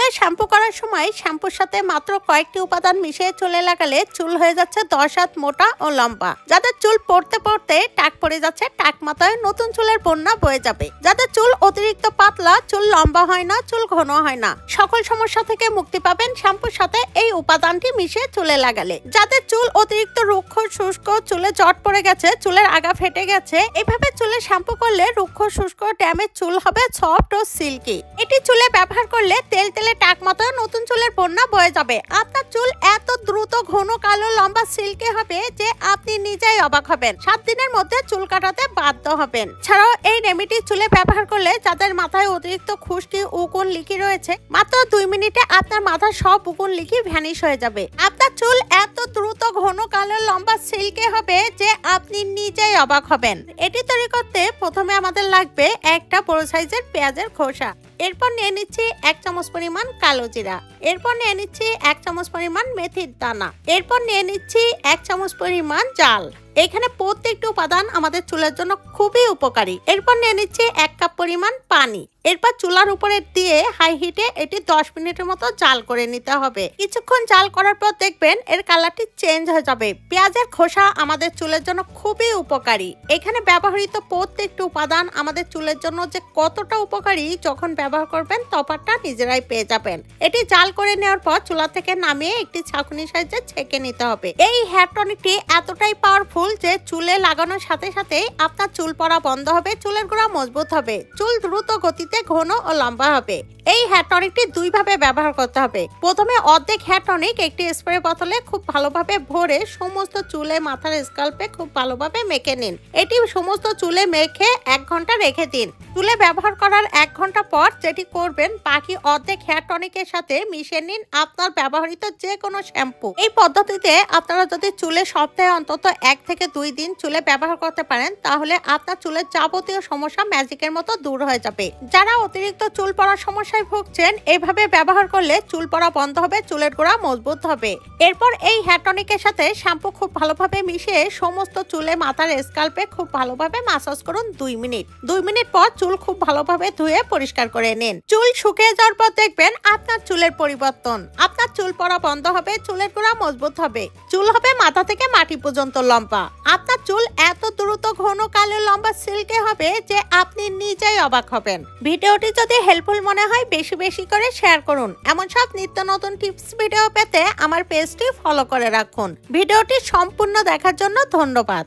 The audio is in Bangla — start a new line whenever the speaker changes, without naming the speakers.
চুলে শ্যাম্পু করার সময় শ্যাম্পুর সাথে মাত্র কয়েকটি উপাদান মিশিয়ে চুলে লাগালে চুল হয়ে যাচ্ছে 10 হাত মোটা ও লম্বা। যাদের চুল পড়তে পড়তে টাক পড়ে যাচ্ছে, টাক মাথায় নতুন চুলের বন্যা বয়ে যাবে। যাদের চুল অতিরিক্ত পাতলা, চুল লম্বা হয় না, চুল ঘন হয় না, সকল সমস্যা থেকে মুক্তি পাবেন শ্যাম্পুর সাথে এই উপাদানটি মিশিয়ে চুলে লাগালে। যাদের চুল অতিরিক্ত রুক্ষ শুষ্ক, চুলে জট পড়ে গেছে, চুলের আগা ফেটে গেছে, এভাবে চুলে শ্যাম্পু করলে রুক্ষ শুষ্ক ড্যামেজ চুল হবে সফট ও সিল্কি। এটি চুলে ব্যবহার করলে তেল তেলে টাক মাথায় নতুন চুলের বন্যা বয়ে যাবে। আপনার চুল এত দ্রুত ঘন কালো লম্বা সিল্কি হবে যে আপনি নিজেই অবাক হবেন। 7 দিনের মধ্যে চুল কাটাতে বাধ্য হবেন। ছাড়াও এই রেমেডি চুলে ব্যবহার করলে যাদের মাথায় অতিরিক্ত খুশকি উকুন লিকি রয়েছে, মাত্র 2 মিনিটে আপনার মাথার সব উকুন লিকি ভ্যানিশ হয়ে যাবে। আপনার চুল এত দ্রুত ঘন কালো লম্বা সিল্কি হবে যে আপনি নিজেই অবাক হবেন। এটি তৈরি করতে প্রথমে আমাদের লাগবে একটা বড় সাইজের পেঁয়াজের খোসা। এরপর নিয়ে নিচ্ছি 1 চামচ পরিমাণ কালো জিরা। এরপর নিয়ে নিচ্ছি 1 চামচ পরিমাণ মেথির দানা। এরপর নিয়ে নিচ্ছি 1 চামচ পরিমাণ জাল। এখানে প্রত্যেকটি উপাদান আমাদের চুলের জন্য খুবই উপকারী। এরপর নিয়ে নিচ্ছি 1 কাপ পরিমাণ পানি। এরপর চুলার উপরে দিয়ে হাই হিটে এটি 10 মিনিটের মতো জাল করে নিতে হবে। কিছুক্ষণ জাল করার পর দেখবেন এর কালারটি চেঞ্জ হয়ে যাবে। পেঁয়াজের খোসা আমাদের চুলের জন্য খুবই উপকারী। এখানে ব্যবহৃত প্রত্যেকটি উপাদান আমাদের চুলের জন্য যে কতটা উপকারী, যখন ব্যবহার করবেন তফাৎটা নিজেরাই পেয়ে যাবেন। এটি জাল করে নেওয়ার পর চুলা থেকে নামিয়ে একটি ছাঁকুনি সাহায্যে ছেঁকে নিতে হবে। এই হেয়ার টনিকটি এতটাই পাওয়ারফুল যে চুলে লাগানোর সাথে সাথেই আপনার চুল পড়া বন্ধ হবে, চুলের গোড়া মজবুত হবে, চুল দ্রুত গতিতে ঘন ও লম্বা হবে। এই হেয়ার টনিকটি 2 ভাবে ব্যবহার করতে হবে। প্রথমে অর্ধেক হেয়ার টনিক একটি স্প্রে বোতলে খুব ভালোভাবে ভরে সমস্ত চুলে মাথার স্কাল্পে খুব ভালোভাবে মেখে নিন। এটি সমস্ত চুলে মেখে 1 ঘন্টা রেখে দিন। চুলে ব্যবহার করার 1 ঘন্টা পর যেটি করবেন, বাকি অর্ধেক হেয়ার টনিকের সাথে মিশিয়ে নিন আপনার ব্যবহৃত যে কোনো শ্যাম্পু। এই পদ্ধতিতে আপনারা যদি চুলে সপ্তাহে অন্তত 1 থেকে 2 দিন চুলে ব্যবহার করতে পারেন, তাহলে আপনার চুলের যাবতীয় সমস্যা ম্যাজিকের মতো দূর হয়ে যাবে। যারা অতিরিক্ত চুল পড়ার সমস্যায় ভুগছেন, এইভাবে ব্যবহার করলে চুল পড়া বন্ধ হবে, চুলের গোড়া মজবুত হবে। এরপর এই হেয়ার টনিকের সাথে শ্যাম্পু খুব ভালোভাবে মিশিয়ে সমস্ত চুলে মাথার স্কাল্পে খুব ভালোভাবে মাসাজ করুন 2 মিনিট। 2 মিনিট পর চুল খুব ভালোভাবে ধুয়ে পরিষ্কার করে নিন। চুল শুকিয়ে যাওয়ার পর দেখবেন আপনার চুলের পরিবর্তন। আপনার চুল পড়া বন্ধ হবে, চুলের গোড়া মজবুত হবে, চুল হবে মাথা থেকে মাটি পর্যন্ত লম্বা। আপনার চুল এত দ্রুত ঘন কালো লম্বা সিল্কি হবে যে আপনি নিজেই অবাক হবেন। ভিডিওটি যদি হেল্পফুল মনে হয় বেশি বেশি করে শেয়ার করুন। এমন সব নিত্য নতুন টিপস ভিডিও পেতে আমার পেজটি ফলো করে রাখুন। ভিডিওটি সম্পূর্ণ দেখার জন্য ধন্যবাদ।